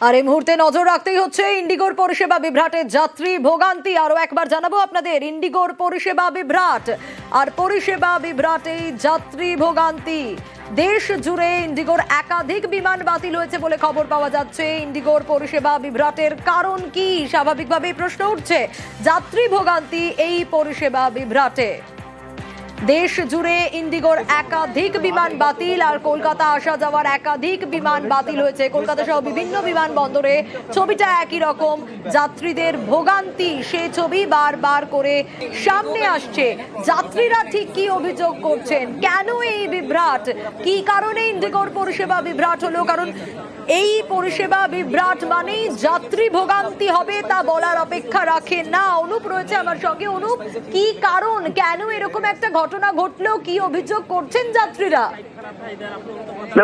আর এই মুহূর্তে নজর রাখতেই হচ্ছে ইন্ডিগোর পরিষেবা বিভ্রাটে যাত্রী ভোগান্তি। আরো একবার জানাবো আপনাদের, ইন্ডিগোর পরিষেবা বিভ্রাট আর পরিষেবা বিভ্রাটেই যাত্রী ভোগান্তি। দেশ জুড়ে ইন্ডিগোর একাধিক বিমান বাতিল হয়েছে বলে খবর পাওয়া যাচ্ছে। ইন্ডিগোর পরিষেবা বিভ্রাটের কারণ কি? স্বাভাবিকভাবেই প্রশ্ন উঠছে, যাত্রী ভোগান্তি এই পরিষেবা বিভ্রাটে। দেশ জুড়ে ইন্ডিগোর একাধিক বিমান বাতিল আর কলকাতা আসা যাওয়ার একাধিক বিমান বাতিল হয়েছে। কলকাতা সহ বিভিন্ন বিমানবন্দরে ছবিটা একই রকম, যাত্রীদের ভোগান্তি সে ছবি বারবার করে সামনে আসছে। যাত্রীরা ঠিক কি অভিযোগ করছেন, কেন এই বিভ্রাট, কি কারণে ইন্ডিগোর পরিষেবা বিভ্রাট হলো? কারণ এই পরিষেবা বিভ্রাট মানেই যাত্রী ভোগান্তি হবে, তা বলার অপেক্ষা রাখে না। অনুপ রয়েছে আমার সঙ্গে। অনুপ, কি কারণ, কেন এরকম একটা ঘটনা ঘটলো, কি অভিযোগ করছেন যাত্রীরা?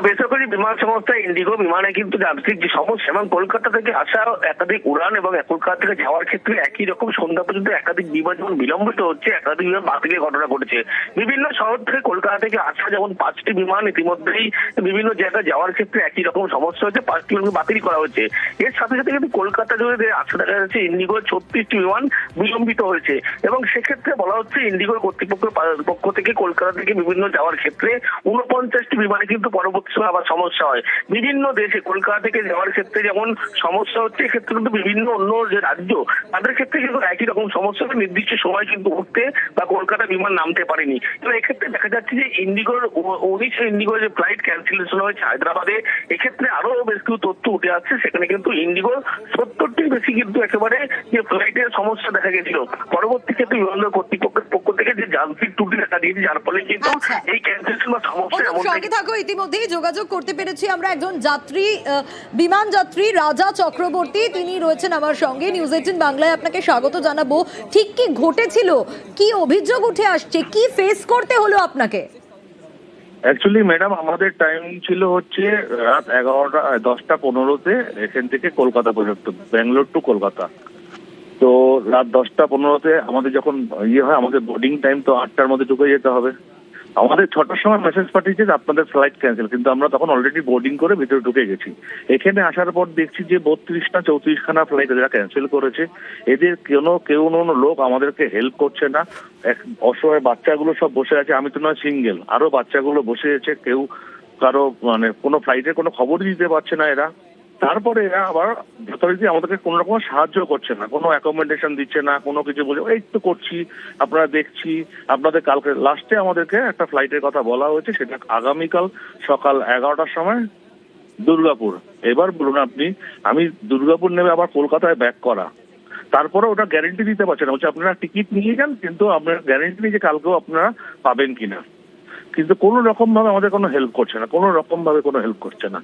বেসরকারি বিমান সংস্থা ইন্ডিগো বিমানে কিন্তু যান্ত্রিক যে সমস্যা এবং কলকাতা থেকে আসা একাধিক উড়ান এবং কলকাতা থেকে যাওয়ার ক্ষেত্রে একই রকম সন্ধ্যা পর্যন্ত একাধিক বিমান যেমন বিলম্বিত হচ্ছে, একাধিক বিমান বাতিলের ঘটনা ঘটেছে। বিভিন্ন শহর থেকে কলকাতা থেকে আসা যেমন 5টি বিমান ইতিমধ্যেই বিভিন্ন জায়গায় যাওয়ার ক্ষেত্রে একই রকম সমস্যা হচ্ছে, 5টি বিমান বাতিল করা হয়েছে। এর সাথে সাথে কিন্তু কলকাতা জুড়ে আসা দেখা যাচ্ছে ইন্ডিগোর 36টি বিমান বিলম্বিত হয়েছে এবং সেক্ষেত্রে বলা হচ্ছে ইন্ডিগোর কর্তৃপক্ষের পক্ষ থেকে কলকাতা থেকে বিভিন্ন যাওয়ার ক্ষেত্রে 49টি বিমানে কিন্তু পরবর্তী সময় আবার সমস্যা হয়। বিভিন্ন দেশে কলকাতা থেকে যাওয়ার ক্ষেত্রে যেমন সমস্যা হচ্ছে, এক্ষেত্রে কিন্তু বিভিন্ন অন্য যে রাজ্য তাদের ক্ষেত্রে কিন্তু একই রকম সমস্যা, নির্দিষ্ট সময় কিন্তু উঠতে বা কলকাতা বিমান নামতে পারেনি। এবং এক্ষেত্রে দেখা যাচ্ছে যে ইন্ডিগোর 19 ইন্ডিগোর যে ফ্লাইট ক্যান্সেলেশন হয়েছে হায়দ্রাবাদে, এক্ষেত্রে আরো বেশ কিছু তথ্য উঠে আসছে। সেখানে কিন্তু ইন্ডিগোর 70টির বেশি কিন্তু একেবারে যে ফ্লাইটের সমস্যা দেখা গেছিল। পরবর্তী ক্ষেত্রে বিমানবন্দর কর্তৃপক্ষের পক্ষ থেকে যে যান্ত্রিক ত্রুটি দেখা দিয়েছে, যার ফলে কিন্তু এই ক্যান্সেলেশন বা সমস্যা সঙ্গে থাকো। ইতিমধ্যেই যোগাযোগ করতে পেরেছি আমরা একজন যাত্রী, বিমান যাত্রী রাজা চক্রবর্তী, তিনি রয়েছেন আমার সঙ্গে। নিউজ 18 বাংলায় আপনাকে স্বাগত জানাবো। ঠিক কি ঘটেছিল, কি অভিযোগ উঠে আসছে, কি ফেস করতে হলো আপনাকে? অ্যাকচুয়ালি ম্যাডাম, আমাদের টাইম ছিল হচ্ছে রাত 10টা 15-তে এখান থেকে কলকাতা পর্যন্ত, ব্যাঙ্গালোর টু কলকাতা। তো রাত 10টা 15-তে আমাদের যখন হয়, আমাদের বোর্ডিং টাইম তো 8টার মধ্যে ঢুকে যেতে হবে। আমাদের 6টার সময় মেসেজ পাঠিয়েছে যে আপনাদের ফ্লাইট ক্যান্সেল, কিন্তু আমরা তখন অলরেডি বোর্ডিং করে ভিতরে ঢুকে গেছি। এখানে আসার পর দেখছি যে 32 না 34খানা ফ্লাইট এরা ক্যান্সেল করেছে। এদের কেউ লোক আমাদেরকে হেল্প করছে না। অসহায় বাচ্চাগুলো সব বসে আছে, আমি তো নয় সিঙ্গেল, আরো বাচ্চাগুলো বসে আছে, কেউ কারো কোনো ফ্লাইটের কোনো খবরই দিতে পারছে না এরা। তারপরে এরা আবার যথারীতি আমাদেরকে কোনো রকম সাহায্য করছে না, কোনো অ্যাকোমোডেশন দিচ্ছে না, কোনো কিছু বলছে এই তো করছি, আপনারা দেখছি আপনাদের কালকে। লাস্টে আমাদেরকে একটা ফ্লাইটের কথা বলা হয়েছে, সেটা আগামীকাল সকাল 11টার সময় দুর্গাপুর। এবার বলুন আপনি, আমি দুর্গাপুর নেমে আবার কলকাতায় ব্যাক করা, তারপরে ওটা গ্যারেন্টি দিতে পারছে না। বলছে আপনারা টিকিট নিয়ে যান, কিন্তু আপনার গ্যারেন্টি নেই যে কালকেও আপনারা পাবেন কিনা। কিন্তু কোনো রকম ভাবে আমাদের কোনো হেল্প করছে না, কোনো রকম ভাবে কোনো হেল্প করছে না।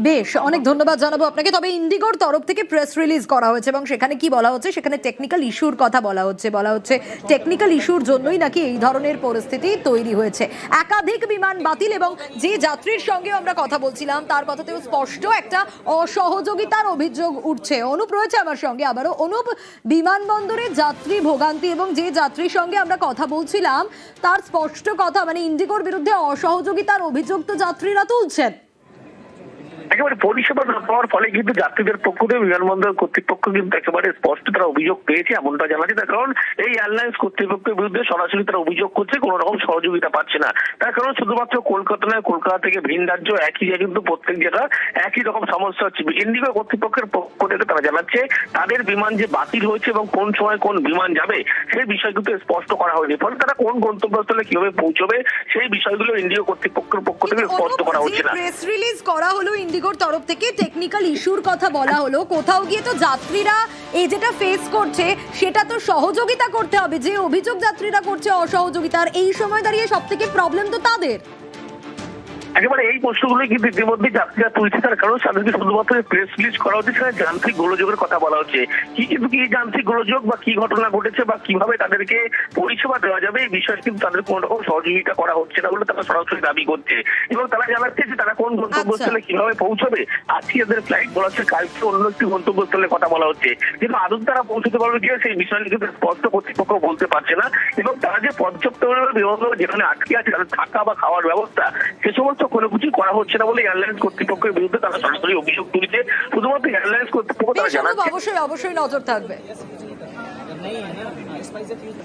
বেশ, অনেক ধন্যবাদ জানাবো আপনাকে। তবে ইন্ডিগোর তরফ থেকে প্রেস রিলিজ করা হয়েছে এবং সেখানে কি বলা হচ্ছে, সেখানে টেকনিক্যাল ইস্যুর কথা বলা হচ্ছে টেকনিক্যাল ইস্যুর জন্যই নাকি এই ধরনের পরিস্থিতি তৈরি হয়েছে। একাধিক বিমান বাতিল এবং যে যাত্রীর সঙ্গে আমরা কথা বলছিলাম তার কথাতেও স্পষ্ট একটা অসহযোগিতার অভিযোগ উঠছে। অনুপ রয়েছে আমার সঙ্গে আবারও। অনুপ, বিমানবন্দরে যাত্রী ভোগান্তি এবং যে যাত্রীর সঙ্গে আমরা কথা বলছিলাম তার স্পষ্ট কথা, মানে ইন্ডিগোর বিরুদ্ধে অসহযোগিতার অভিযোগ তো যাত্রীরা তুলছেন। একেবারে পরিষেবা না পাওয়ার ফলে কিন্তু যাত্রীদের পক্ষ থেকে বিমানবন্দর কর্তৃপক্ষ কিন্তু একেবারে স্পষ্ট তারা অভিযোগ পেয়েছে, এমনটা জানা যায়। তার কারণ এই এয়ারলাইন্স কর্তৃপক্ষের বিরুদ্ধে সরাসরি তারা অভিযোগ করছে, কোন রকম সহযোগিতা পাচ্ছে না। তার কারণ শুধুমাত্র কলকাতা নয়, কলকাতা থেকে ভিন রাজ্য একই জায়গায় কিন্তু প্রত্যেক জায়গায় একই রকম সমস্যা হচ্ছে। ইন্ডিগো কর্তৃপক্ষের পক্ষ থেকে তারা জানাচ্ছে তাদের বিমান যে বাতিল হয়েছে এবং কোন সময় কোন বিমান যাবে সেই বিষয় কিন্তু স্পষ্ট করা হয়নি। ফলে তারা কোন গন্তব্যস্থলে কিভাবে পৌঁছবে সেই বিষয়গুলো ইন্ডিগো কর্তৃপক্ষের পক্ষ থেকে স্পষ্ট করা হচ্ছে না। প্রেস রিলিজ করা হলো ইন্ডিগোর তরফ থেকে, টেকনিক্যাল ইস্যুর কথা বলা হলো, কোথাও গিয়ে তো যাত্রীরা এই যেটা ফেস করছে সেটা তো সহযোগিতা করতে হবে। যে অভিযোগ যাত্রীরা করছে অসহযোগিতার, এই সময় দাঁড়িয়ে সব থেকে প্রবলেম তো তাদের। একেবারে এই প্রশ্নগুলো কিন্তু ইতিমধ্যে যাত্রীরা তুলছে। তার কারণ তাদেরকে শুধুমাত্র প্রেস রিলিজ করা হচ্ছে, সেখানে যান্ত্রিক গোলযোগের কথা বলা হচ্ছে। কিন্তু কি যান্ত্রিক গোলযোগ বা কি ঘটনা ঘটেছে বা কিভাবে তাদেরকে পরিষেবা দেওয়া যাবে এই বিষয়ে কিন্তু তাদের কোন রকম সহযোগিতা করা হচ্ছে না বলে তারা সরাসরি দাবি করছে। এবং তারা জানাচ্ছে যে তারা কোন গন্তব্যস্থলে কিভাবে পৌঁছবে। আজকে এদের ফ্লাইট বলা হচ্ছে, কালকে অন্য একটি গন্তব্যস্থলে কথা বলা হচ্ছে, কিন্তু আদৌ তারা পৌঁছতে পারবে কিনা সেই বিষয়টি কিন্তু স্পষ্ট কর্তৃপক্ষ বলতে পারছে না। এবং তারা যে পর্যাপ্ত বিমানবন্দর যেখানে আটকে আছে তাদের থাকা বা খাওয়ার ব্যবস্থা, সে সমস্ত কোনো কিছু করা হচ্ছে না বলে এয়ারলাইন্স কর্তৃপক্ষের বিরুদ্ধে তারা সরাসরি অভিযোগ তুলেছে। শুধুমাত্র এয়ারলাইন্স কর্তৃপক্ষ তারা বেশ অনুপ, জানাচ্ছে অবশ্যই অবশ্যই নজর থাকবে। नहीं है ना, स्पाइस फ्यूज